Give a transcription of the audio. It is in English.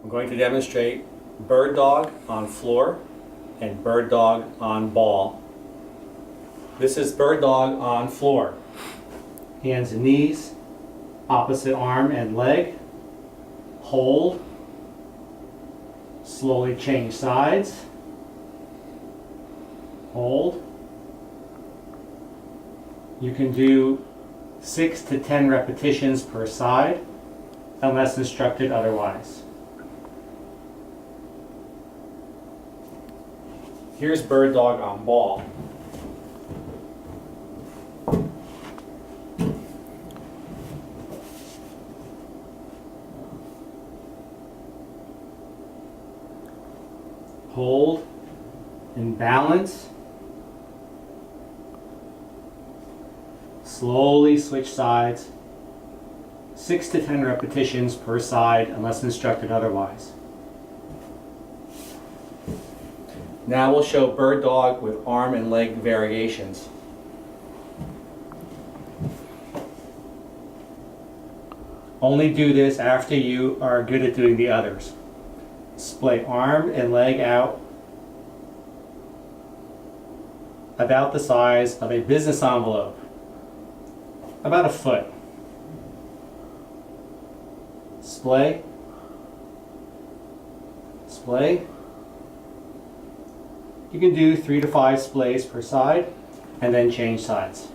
I'm going to demonstrate bird dog on floor and bird dog on ball. This is bird dog on floor. Hands and knees, opposite arm and leg. Hold. Slowly change sides. Hold. You can do 6 to 10 repetitions per side unless instructed otherwise. Here's bird dog on ball. Hold and balance. Slowly switch sides. 6 to 10 repetitions per side unless instructed otherwise. Now we'll show bird dog with arm and leg variations. Only do this after you are good at doing the others. Splay arm and leg out about the size of a business envelope, about a foot. Splay, splay. You can do 3 to 5 splays per side and then change sides.